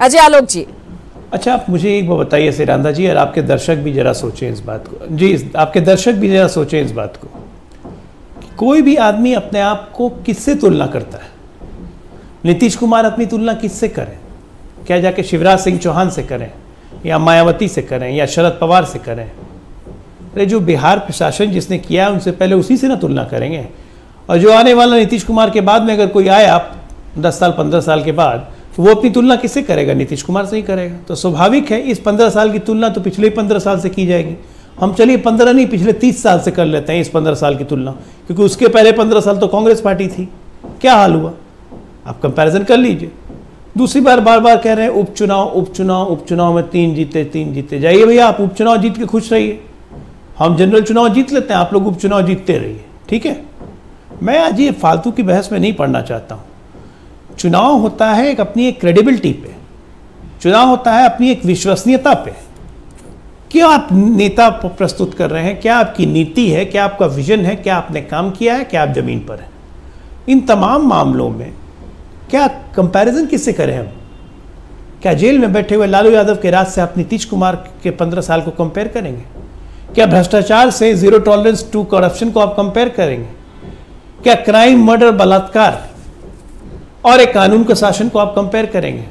अजय आलोक जी। अच्छा, आप मुझे एक बात बताइए सिरांदा जी, और आपके दर्शक भी जरा सोचें इस बात को जी, आपके दर्शक भी जरा सोचें इस बात को, कोई भी आदमी अपने आप को किससे तुलना करता है? नीतीश कुमार अपनी तुलना किससे करें? क्या जाके शिवराज सिंह चौहान से करें, या मायावती से करें, या शरद पवार से करें? अरे जो बिहार प्रशासन जिसने किया उनसे पहले उसी से ना तुलना करेंगे। और जो आने वाला नीतीश कुमार के बाद में अगर कोई आया 10 साल 15 साल के बाद, तो वो अपनी तुलना किससे करेगा? नीतीश कुमार से ही करेगा। तो स्वाभाविक है इस 15 साल की तुलना तो पिछले 15 साल से की जाएगी। हम चलिए 15 नहीं, पिछले 30 साल से कर लेते हैं इस 15 साल की तुलना, क्योंकि उसके पहले 15 साल तो कांग्रेस पार्टी थी। क्या हाल हुआ, आप कंपैरिजन कर लीजिए। दूसरी बार बार बार कह रहे हैं उपचुनाव उपचुनाव उपचुनाव में 3 जीते। जाइए भैया, आप उपचुनाव जीत के खुश रहिए, हम जनरल चुनाव जीत लेते हैं, आप लोग उपचुनाव जीतते रहिए, ठीक है। मैं आज ये फालतू की बहस में नहीं पढ़ना चाहता हूँ। चुनाव होता है एक अपनी एक क्रेडिबिलिटी पे, चुनाव होता है अपनी एक विश्वसनीयता पे। क्या आप नेता प्रस्तुत कर रहे हैं, क्या आपकी नीति है, क्या आपका विजन है, क्या आपने काम किया है, क्या आप जमीन पर हैं? इन तमाम मामलों में क्या कंपैरिजन किससे करें हम? क्या जेल में बैठे हुए लालू यादव के राज से आप नीतीश कुमार के 15 साल को कंपेयर करेंगे? क्या भ्रष्टाचार से जीरो टॉलरेंस टू करप्शन को आप कंपेयर करेंगे? क्या क्राइम, मर्डर, बलात्कार और एक कानून के शासन को आप कंपेयर करेंगे?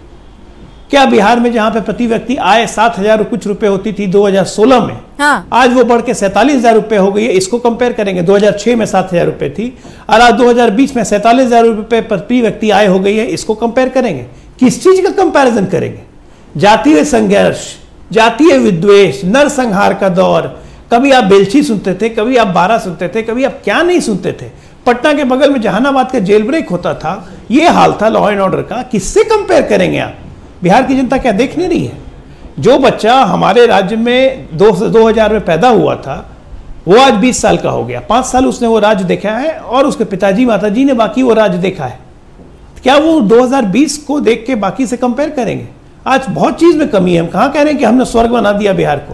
क्या बिहार में जहां पे प्रति व्यक्ति आय 7,000 कुछ रुपए होती थी 2016 में, हाँ, आज वो बढ़ के 47,000 रुपए हो गई है, इसको कंपेयर करेंगे? 2006 में 7,000 रुपए थी और आज 2020 में 47,000 रुपए प्रति व्यक्ति आय हो गई है, इसको कंपेयर करेंगे? किस चीज का कंपैरिजन करेंगे? जातीय संघर्ष, जातीय विद्वेष, नरसंहार का दौर, कभी आप बेलछी सुनते थे, कभी आप बारह सुनते थे, कभी आप क्या नहीं सुनते थे। पटना के बगल में जहानाबाद का जेल ब्रेक होता था, ये हाल था लॉ एंड ऑर्डर का। किससे कंपेयर करेंगे आप? बिहार की जनता क्या देख नहीं रही है? जो बच्चा हमारे राज्य में 2000 में पैदा हुआ था, वो आज 20 साल का हो गया। 5 साल उसने वो राज्य देखा है और उसके पिताजी माताजी ने बाकी वो राज्य देखा है। क्या वो 2020 को देख के बाकी से कंपेयर करेंगे? आज बहुत चीज में कमी है। हम कहाँ कह रहे हैं कि हमने स्वर्ग बना दिया बिहार को।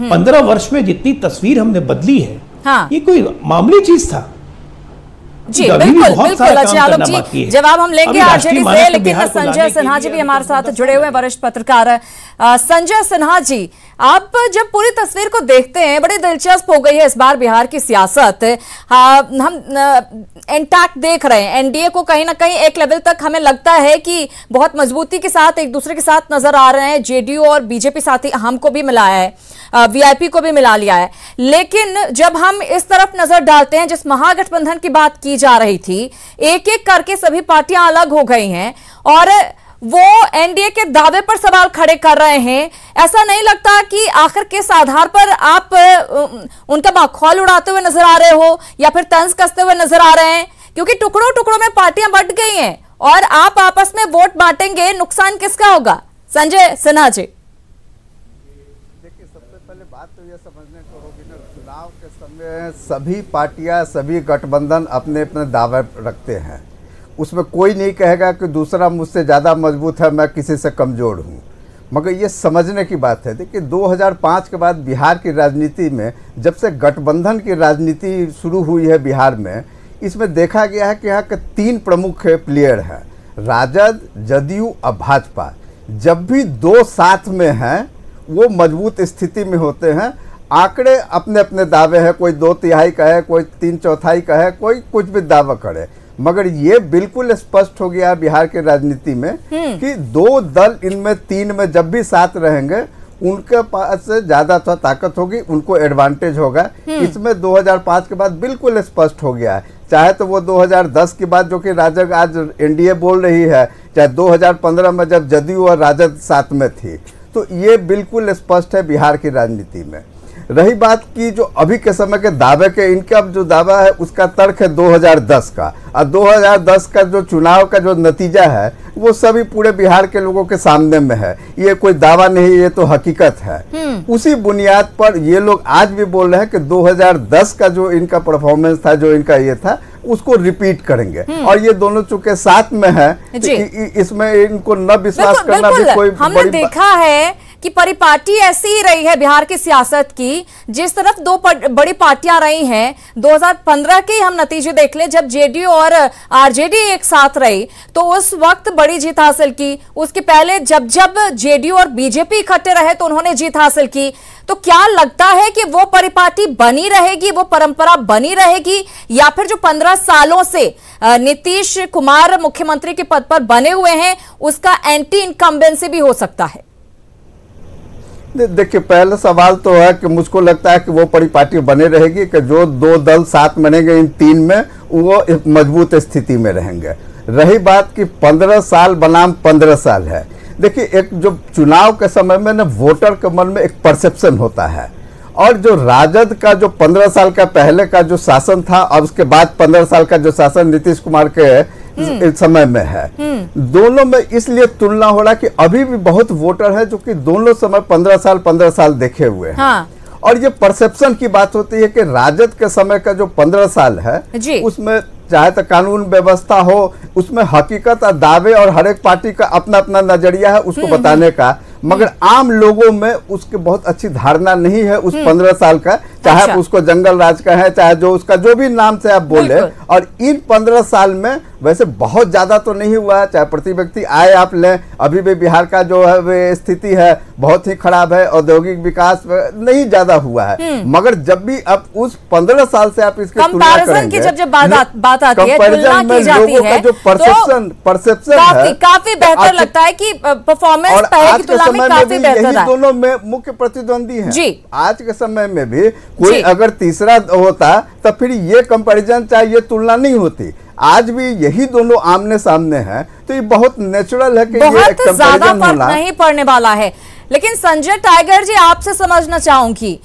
15 वर्ष में जितनी तस्वीर हमने बदली है, हाँ, ये कोई मामूली चीज था? जी बिल्कुल अजय आलोक जी, जवाब हम लेंगे आरजेडी से, लेकिन संजय सिन्हा जी भी हमारे साथ जुड़े हुए हैं, वरिष्ठ पत्रकार। संजय सिन्हा जी, आप जब पूरी तस्वीर को देखते हैं, बड़ी दिलचस्प हो गई है इस बार बिहार की सियासत। हम इंटैक्ट देख रहे हैं, एनडीए को कहीं ना कहीं एक लेवल तक हमें लगता है कि बहुत मजबूती के साथ एक दूसरे के साथ नजर आ रहे हैं। जेडीयू और बीजेपी साथ ही हमको भी मिलाया है, वीआईपी को भी मिला लिया है। लेकिन जब हम इस तरफ नजर डालते हैं, जिस महागठबंधन की बात की जा रही थी, एक एक करके सभी पार्टियां अलग हो गई हैं और वो एनडीए के दावे पर सवाल खड़े कर रहे हैं। ऐसा नहीं लगता कि आखिर किस आधार पर आप उनका माखौल उड़ाते हुए नजर आ रहे हो या फिर तंज कसते हुए नजर आ रहे हैं? क्योंकि टुकड़ों टुकड़ों में पार्टियां बंट गई हैं और आप आपस में वोट बांटेंगे, नुकसान किसका होगा? संजय सिन्हा जी, देखिए, सबसे पहले बात तो यह समझने को होगी ना, चुनाव के समय सभी पार्टियां, सभी गठबंधन अपने अपने दावे रखते हैं। उसमें कोई नहीं कहेगा कि दूसरा मुझसे ज़्यादा मजबूत है, मैं किसी से कमज़ोर हूँ। मगर ये समझने की बात है। देखिए, 2005 के बाद बिहार की राजनीति में, जब से गठबंधन की राजनीति शुरू हुई है बिहार में, इसमें देखा गया है कि यहाँ के 3 प्रमुख प्लेयर हैं, राजद, जदयू और भाजपा। जब भी 2 साथ में हैं, वो मजबूत स्थिति में होते हैं। आंकड़े अपने अपने दावे हैं, कोई 2/3 का है, कोई 3/4 का है, कोई कुछ भी दावा करे। मगर ये बिल्कुल स्पष्ट हो गया बिहार के राजनीति में कि 2 दल इनमें 3 में जब भी साथ रहेंगे, उनके पास ज्यादा ताकत होगी, उनको एडवांटेज होगा। इसमें 2005 के बाद बिल्कुल स्पष्ट हो गया है। चाहे तो वो 2010 के बाद जो कि राजग आज एनडीए बोल रही है, चाहे 2015 में जब जदयू और राजद साथ में थी, तो ये बिल्कुल स्पष्ट है बिहार की राजनीति में। रही बात की जो अभी के समय के दावे के, इनका जो दावा है उसका तर्क है 2010 का, और 2010 का जो चुनाव का जो नतीजा है वो सभी पूरे बिहार के लोगों के सामने में है। ये कोई दावा नहीं, ये तो हकीकत है। उसी बुनियाद पर ये लोग आज भी बोल रहे हैं कि 2010 का जो इनका परफॉर्मेंस था, जो इनका ये था, उसको रिपीट करेंगे। और ये दोनों चूंकि साथ में है, इसमें इनको न विश्वास करना भी कोई हमने देखा है कि परिपाटी ऐसी ही रही है बिहार की सियासत की, जिस तरफ दो बड़ी पार्टियां रही हैं। 2015 के हम नतीजे देख ले, जब जेडीयू और आरजेडी एक साथ रही तो उस वक्त बड़ी जीत हासिल की। उसके पहले जब जेडीयू और बीजेपी इकट्ठे रहे तो उन्होंने जीत हासिल की। तो क्या लगता है कि वो परिपाटी बनी रहेगी, वो परंपरा बनी रहेगी, या फिर जो 15 सालों से नीतीश कुमार मुख्यमंत्री के पद पर बने हुए हैं उसका एंटी इनकम्बेंसी भी हो सकता है? देखिए, पहला सवाल तो है कि मुझको लगता है कि वो परिपाटी बने रहेगी कि जो दो दल साथ बनेंगे इन तीन में वो एक मजबूत स्थिति में रहेंगे। रही बात कि 15 साल बनाम 15 साल है, देखिए एक जो चुनाव के समय में ना वोटर के मन में एक परसेप्शन होता है, और जो राजद का जो 15 साल का पहले का जो शासन था और उसके बाद 15 साल का जो शासन नीतीश कुमार के समय में है, दोनों में इसलिए तुलना हो रहा है कि अभी भी बहुत वोटर है जो कि दोनों समय 15 साल देखे हुए हैं। हाँ। और ये परसेप्शन की बात होती है कि राजद के समय का जो 15 साल है उसमें चाहे तो कानून व्यवस्था हो, उसमें हकीकत और दावे और हर एक पार्टी का अपना अपना नजरिया है उसको बताने का, मगर आम लोगों में उसकी बहुत अच्छी धारणा नहीं है उस 15 साल का, चाहे अच्छा। उसको जंगल राज का है, चाहे जो उसका जो भी नाम से आप बोले। और इन 15 साल में वैसे बहुत ज्यादा तो नहीं हुआ है, चाहे प्रति व्यक्ति आय आप लें, अभी भी बिहार का जो है वे स्थिति है बहुत ही खराब है, औद्योगिक विकास नहीं ज्यादा हुआ है। मगर जब भी आप उस 15 साल से आप इसकी तुलना करेंगे, जब बात आती है, तुलना की जाती है, जो परसेप्शन है काफी बेहतर लगता है कि परफॉर्मेंस पहले की तुलना में काफी बेहतर है। दोनों में मुख्य प्रतिद्वंदी हैं। जी। आज के समय में भी कोई अगर तीसरा होता तो फिर ये कंपैरिजन चाहे ये तुलना नहीं होती। आज भी यही दोनों आमने सामने हैं, तो ये बहुत नेचुरल है कि बहुत ज्यादा फर्क नहीं पड़ने वाला है। लेकिन संजय टाइगर जी, आपसे समझना चाहूंगी